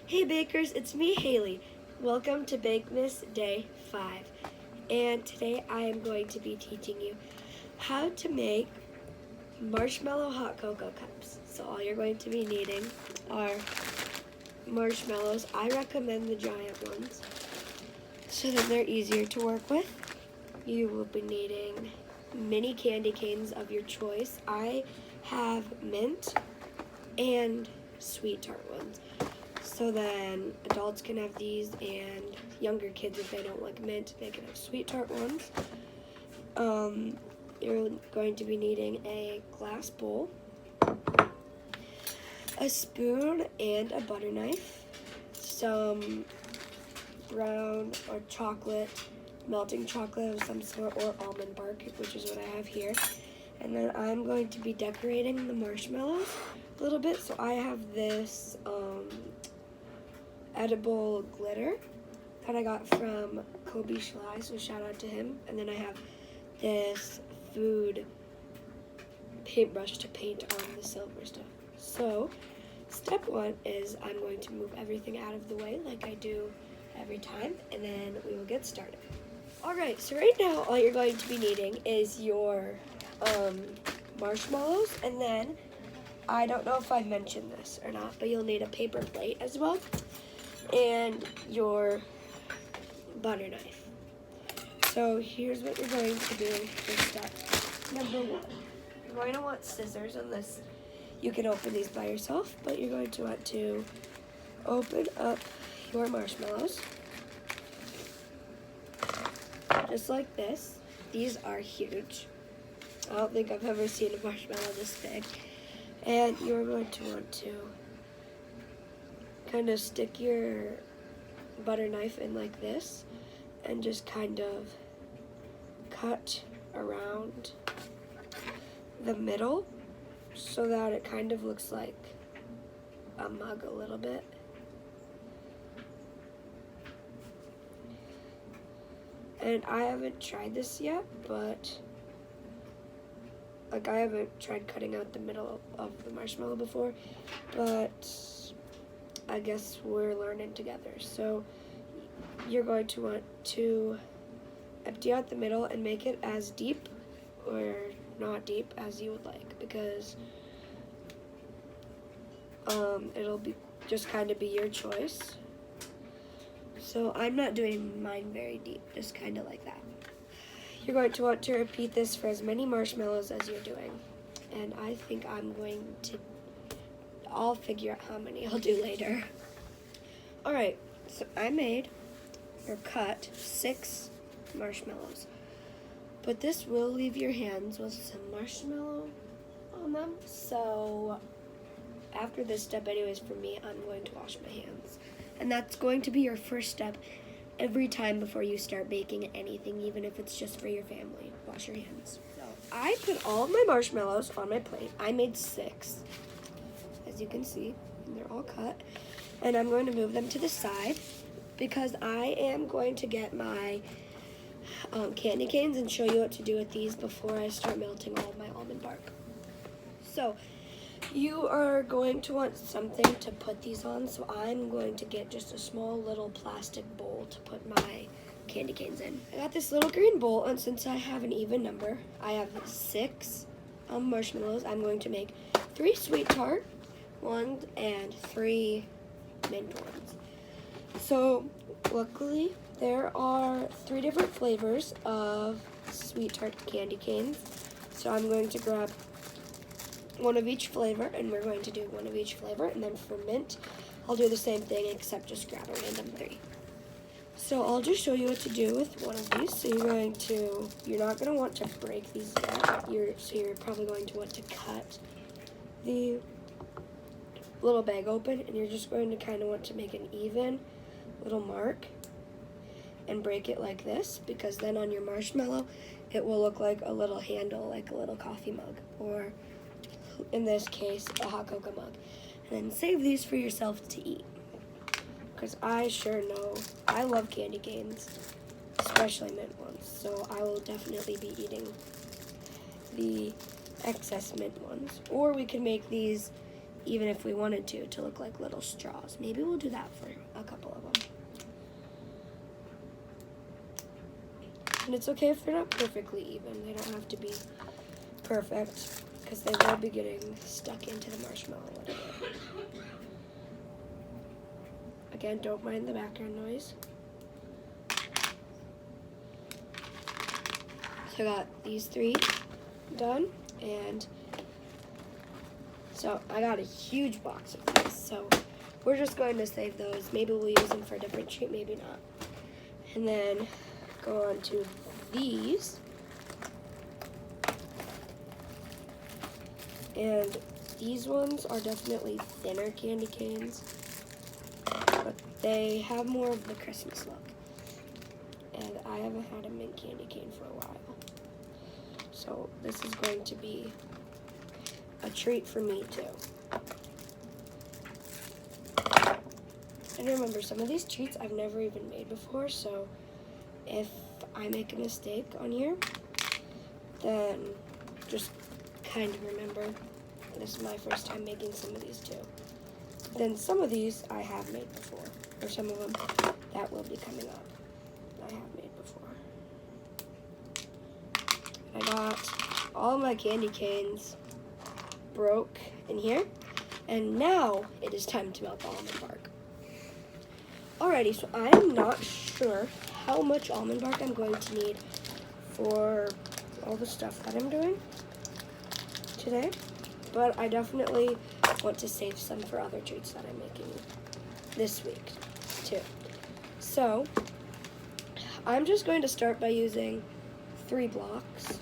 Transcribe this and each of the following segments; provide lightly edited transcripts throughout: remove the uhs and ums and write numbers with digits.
Hey bakers, it's me Haley. Welcome to Bakemas Day 5. And today I am going to be teaching you how to make marshmallow hot cocoa cups. So all you're going to be needing are marshmallows. I recommend the giant ones so that they're easier to work with. You will be needing mini candy canes of your choice. I have mint and sweet tart ones. So then adults can have these, and younger kids, if they don't like mint, they can have sweet tart ones. You're going to be needing a glass bowl, a spoon and a butter knife, some brown or chocolate, melting chocolate of some sort, or almond bark, which is what I have here. And then I'm going to be decorating the marshmallows a little bit. So I have this edible glitter that I got from Kobe Schley, so shout out to him. And then I have this food paintbrush to paint on the silver stuff. So step one is I'm going to move everything out of the way like I do every time, and then we will get started. Alright, so right now all you're going to be needing is your marshmallows, and then I don't know if I mentioned this or not, but you'll need a paper plate as well, and your butter knife. So here's what you're going to do for step number one. You're going to want scissors on this. You can open these by yourself, but you're going to want to open up your marshmallows just like this. These are huge. I don't think I've ever seen a marshmallow this big. And you're going to want to kind of stick your butter knife in like this and just kind of cut around the middle so that it kind of looks like a mug a little bit. And I haven't tried this yet, but I haven't tried cutting out the middle of the marshmallow before, but I guess we're learning together. So you're going to want to empty out the middle and make it as deep or not deep as you would like, because it'll be just kind of be your choice. So I'm not doing mine very deep, just kind of like that. You're going to want to repeat this for as many marshmallows as you're doing. And I think I'll figure out how many I'll do later. Alright, so I made or cut 6 marshmallows. But this will leave your hands with some marshmallow on them. So after this step anyways, for me, I'm going to wash my hands. And that's going to be your first step every time before you start baking anything, even if it's just for your family. Wash your hands. So I put all of my marshmallows on my plate. I made 6, as you can see, and they're all cut. And I'm going to move them to the side because I am going to get my candy canes and show you what to do with these before I start melting all of my almond bark. So you are going to want something to put these on, so I'm going to get just a small little plastic bowl to put my candy canes in. I got this little green bowl, and since I have an even number, I have 6 marshmallows. I'm going to make 3 sweet tart ones and 3 mint ones. So luckily there are 3 different flavors of sweet tart candy canes. So I'm going to grab one of each flavor, and we're going to do one of each flavor. And then for mint, I'll do the same thing except just grab a random 3. So I'll just show you what to do with one of these. So you're not going to want to break these yet. You're probably going to want to cut the little bag open, and you're just going to kind of want to make an even little mark and break it like this, because then on your marshmallow it will look like a little handle, like a little coffee mug, or in this case a hot cocoa mug. And then save these for yourself to eat, because I sure know I love candy canes, especially mint ones, so I will definitely be eating the excess mint ones. Or we can make these even if we wanted to look like little straws. Maybe we'll do that for a couple of them. And it's okay if they're not perfectly even. They don't have to be perfect, because they will be getting stuck into the marshmallow a little bit. Again, don't mind the background noise. So I got these 3 done, and so I got a huge box of these. So we're just going to save those. Maybe we'll use them for a different treat, maybe not. And then go on to these. And these ones are definitely thinner candy canes, but they have more of the Christmas look. And I haven't had a mint candy cane for a while. So this is going to be a treat for me too. And remember, some of these treats I've never even made before, so if I make a mistake on here, then just kind of remember this is my first time making some of these too. Then some of these I have made before, or some of them that will be coming up I have made before. I got all my candy canes broke in here, and now it is time to melt the almond bark. Alrighty, so I'm not sure how much almond bark I'm going to need for all the stuff that I'm doing today, but I definitely want to save some for other treats that I'm making this week too. So I'm just going to start by using 3 blocks,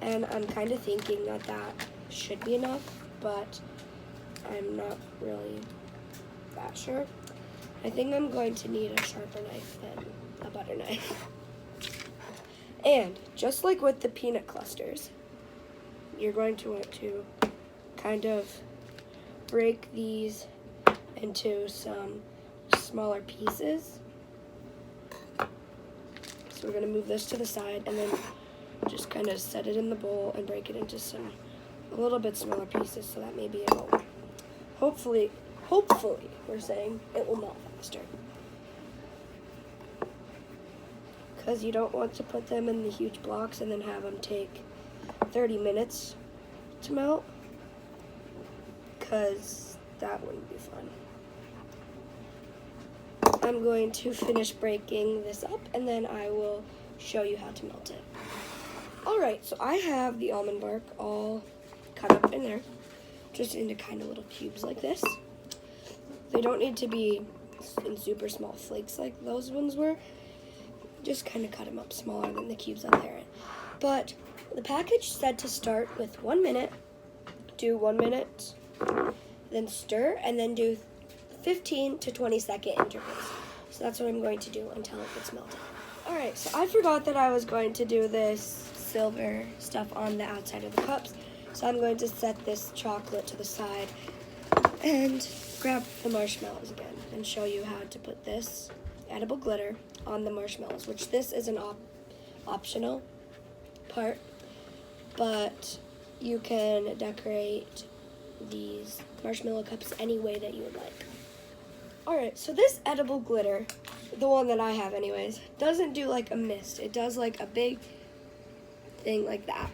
and I'm kind of thinking that should be enough, but I'm not really that sure. I think I'm going to need a sharper knife than a butter knife. And just like with the peanut clusters, you're going to want to kind of break these into some smaller pieces. So we're going to move this to the side and then just kind of set it in the bowl and break it into a little bit smaller pieces, so that maybe it'll, hopefully we're saying it will melt faster. Because you don't want to put them in the huge blocks and then have them take 30 minutes to melt, because that wouldn't be fun. I'm going to finish breaking this up and then I will show you how to melt it. Alright, so I have the almond bark all cut up in there, just into kind of little cubes like this. They don't need to be in super small flakes like those ones were. Just kind of cut them up smaller than the cubes on there. But the package said to start with 1 minute, do 1 minute, then stir, and then do 15 to 20 second intervals. So that's what I'm going to do until it gets melted. Alright, so I forgot that I was going to do this silver stuff on the outside of the cups. So I'm going to set this chocolate to the side and grab the marshmallows again and show you how to put this edible glitter on the marshmallows, which this is an optional part, but you can decorate these marshmallow cups any way that you would like. Alright, so this edible glitter, the one that I have anyways, doesn't do like a mist. It does like a big thing like that.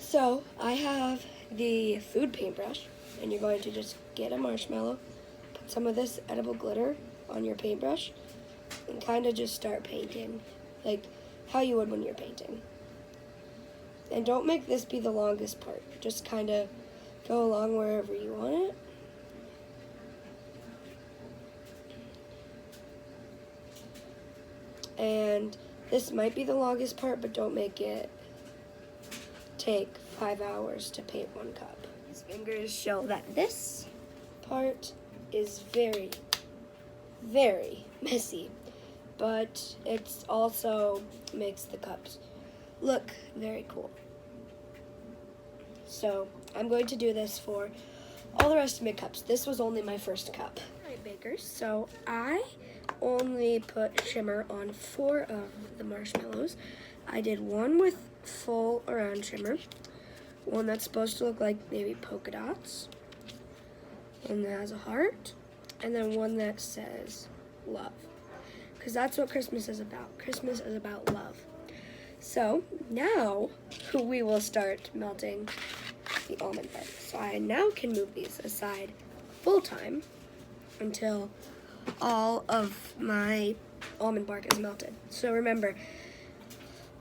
So I have the food paintbrush, and you're going to just get a marshmallow, put some of this edible glitter on your paintbrush, and kind of just start painting, like how you would when you're painting. And don't make this be the longest part. Just kind of go along wherever you want it. And this might be the longest part, but don't make it take 5 hours to paint 1 cup. These fingers show that this part is very, very messy, but it also makes the cups look very cool. So I'm going to do this for all the rest of my cups. This was only my first cup. Alright, bakers, so I only put shimmer on 4 of the marshmallows. I did 1 with full around shimmer, 1 that's supposed to look like maybe polka dots, one that has a heart, and then one that says love. Because that's what Christmas is about. Christmas is about love. So now we will start melting the almond bark. So I now can move these aside full time until all of my almond bark is melted. So remember,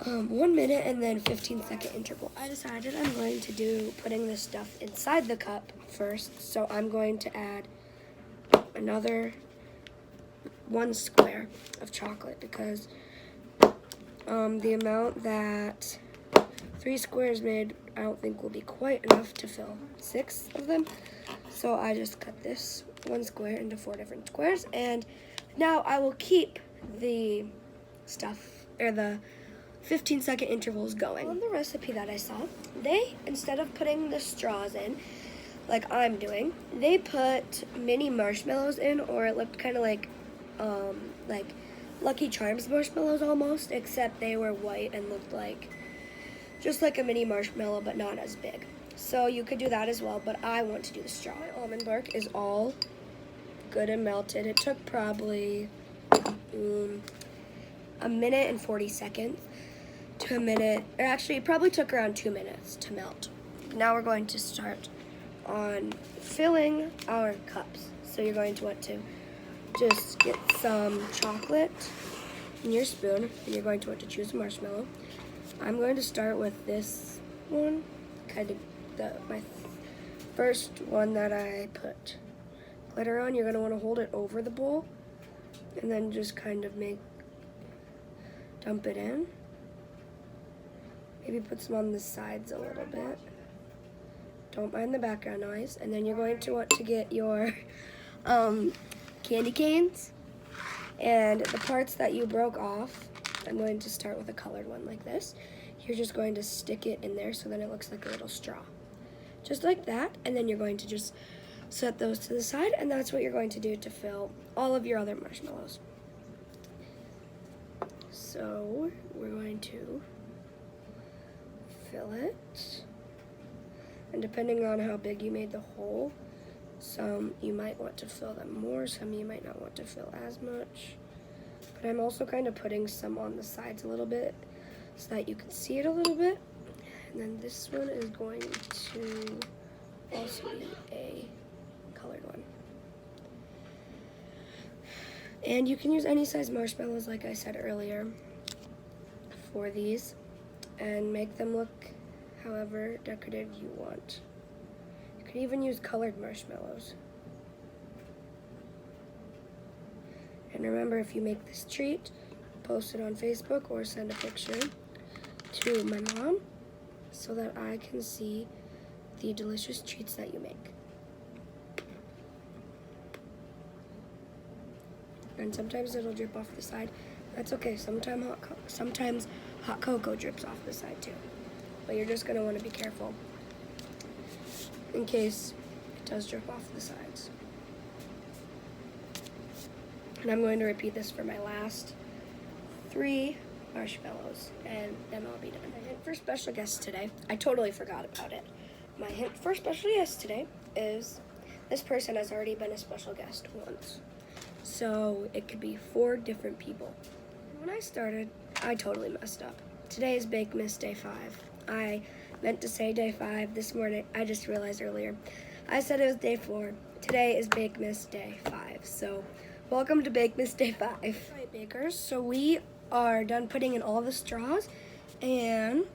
1 minute and then 15-second interval. I decided I'm going to do putting this stuff inside the cup first. So I'm going to add another 1 square of chocolate because the amount that 3 squares made, I don't think will be quite enough to fill 6 of them. So I just cut this 1 square into 4 different squares, and now I will keep the stuff, or the 15-second intervals going. On the recipe that I saw, they, instead of putting the straws in, like I'm doing, they put mini marshmallows in, or it looked kind of like Lucky Charms marshmallows almost, except they were white and looked like just like a mini marshmallow, but not as big. So you could do that as well, but I want to do the straw. My almond bark is all good and melted. It took probably 1 minute and 40 seconds to a minute, or actually it probably took around 2 minutes to melt. Now we're going to start on filling our cups. So you're going to want to just get some chocolate in your spoon, and you're going to want to choose a marshmallow. I'm going to start with this one, kind of my first one that I put glitter on. You're going to want to hold it over the bowl, and then just kind of dump it in. Maybe put some on the sides a little bit. Don't mind the background noise. And then you're going to want to get your candy canes, and the parts that you broke off, I'm going to start with a colored one like this. You're just going to stick it in there so then it looks like a little straw. Just like that, and then you're going to just set those to the side, and that's what you're going to do to fill all of your other marshmallows. So we're going to fill it, and depending on how big you made the hole, some you might want to fill them more, some you might not want to fill as much. But I'm also kind of putting some on the sides a little bit so that you can see it a little bit. And then this one is going to also be a colored one. And you can use any size marshmallows, like I said earlier, for these, and make them look however decorative you want. You could even use colored marshmallows. And remember, if you make this treat, post it on Facebook or send a picture to my mom so that I can see the delicious treats that you make. And sometimes it'll drip off the side. That's okay. Sometimes hot cocoa drips off the side too. But you're just going to want to be careful in case it does drip off the sides. And I'm going to repeat this for my last 3 marshmallows, and then I'll be done. My hint for special guests today, I totally forgot about it. My hint for special guests today is this person has already been a special guest once. So it could be 4 different people. When I started, I totally messed up. Today is Bake Miss Day 5. I meant to say Day 5 this morning. I just realized earlier. I said it was Day 4. Today is Bake Miss Day 5. So welcome to Bake Miss Day 5. Right, bakers, so we are done putting in all the straws, and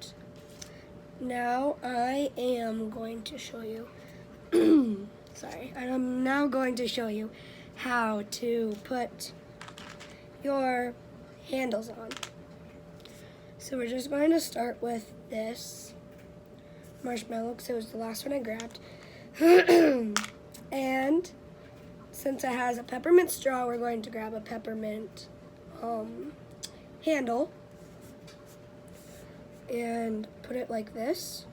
now I am going to show you, I'm now going to show you how to put your handles on. So we're just going to start with this marshmallow because it was the last one I grabbed. And since it has a peppermint straw, we're going to grab a peppermint handle and put it like this.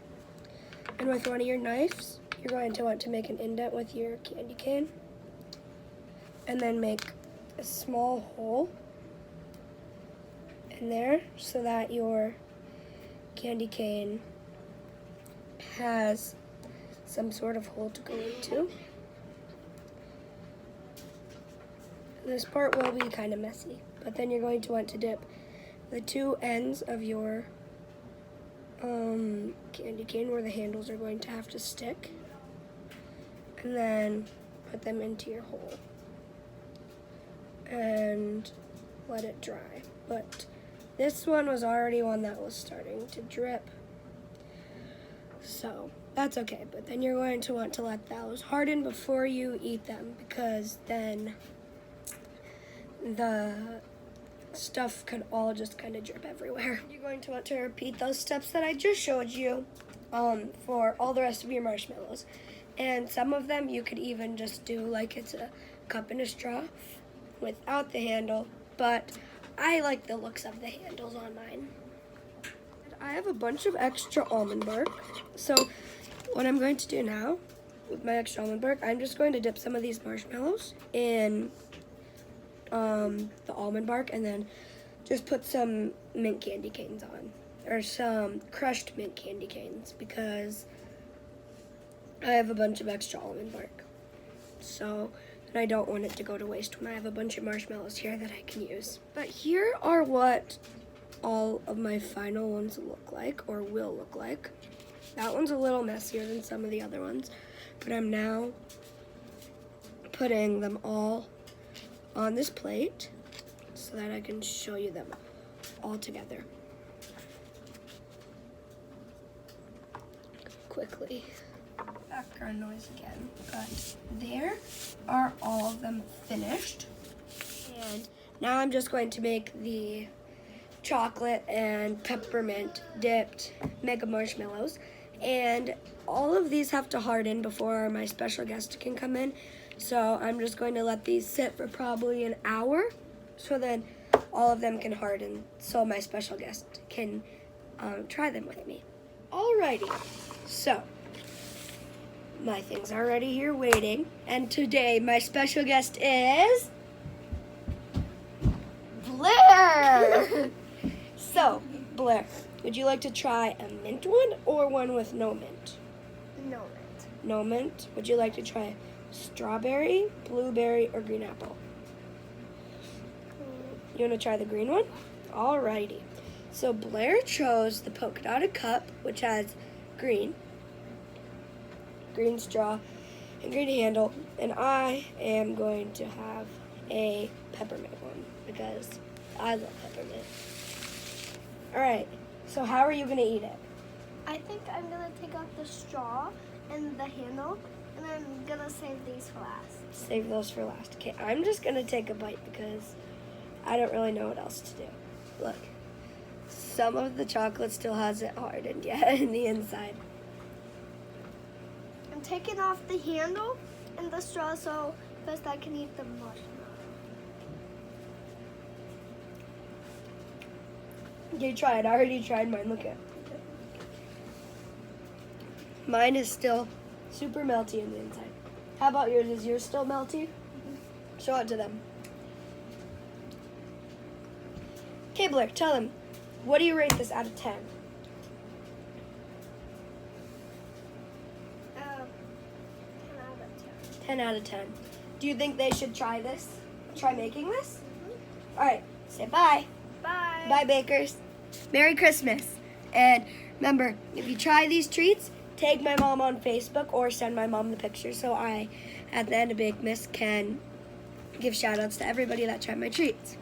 And with one of your knives, you're going to want to make an indent with your candy cane, and then make a small hole in there so that your candy cane has some sort of hole to go into. this part will be kind of messy, but then you're going to want to dip the two ends of your candy cane where the handles are going to have to stick, and then put them into your hole and let it dry. But this one was already one that was starting to drip, so that's okay. But then you're going to want to let those harden before you eat them, because then the stuff could all just kind of drip everywhere. You're going to want to repeat those steps that I just showed you for all the rest of your marshmallows. And some of them you could even just do like it's a cup and a straw without the handle, but I like the looks of the handles on mine. I have a bunch of extra almond bark, so what I'm going to do now with my extra almond bark, I'm just going to dip some of these marshmallows in the almond bark, and then just put some mint candy canes on, or some crushed mint candy canes, because I have a bunch of extra almond bark. So, and I don't want it to go to waste when I have a bunch of marshmallows here that I can use. But here are what all of my final ones look like, or will look like. That one's a little messier than some of the other ones, but I'm now putting them all on this plate so that I can show you them all together quickly. Background noise again, but there are all of them finished. And now I'm just going to make the chocolate and peppermint dipped mega marshmallows, and all of these have to harden before my special guest can come in. So I'm just going to let these sit for probably an hour, so then all of them can harden, so my special guest can try them with me. Alrighty, so my things are already here waiting, and today my special guest is Blair. So, Blair, would you like to try a mint one or one with no mint? No mint. No mint. Would you like to try strawberry, blueberry, or green apple? You want to try the green one? Alrighty. So Blair chose the polka dotted cup, which has green straw, and green handle, and I am going to have a peppermint one because I love peppermint. Alright, so how are you going to eat it? I think I'm going to take out the straw and the handle, and I'm going to save these for last. Save those for last. Okay, I'm just going to take a bite because I don't really know what else to do. Look, some of the chocolate still hasn't hardened yet in the inside. I'm taking off the handle and the straw so first I can eat the marshmallow. You try it. I already tried mine. Look at it. Mine is still super melty in the inside. How about yours? Is yours still melty? Mm-hmm. Show it to them. Okay, Blair, tell them. What do you rate this out of 10? 10 out of 10. 10 out of 10. Do you think they should try this? Try making this? Mm-hmm. All right, say bye. Bye. Bye, bakers. Merry Christmas. And remember, if you try these treats, tag my mom on Facebook or send my mom the picture so I, at the end of Bake Miss, can give shout outs to everybody that tried my treats.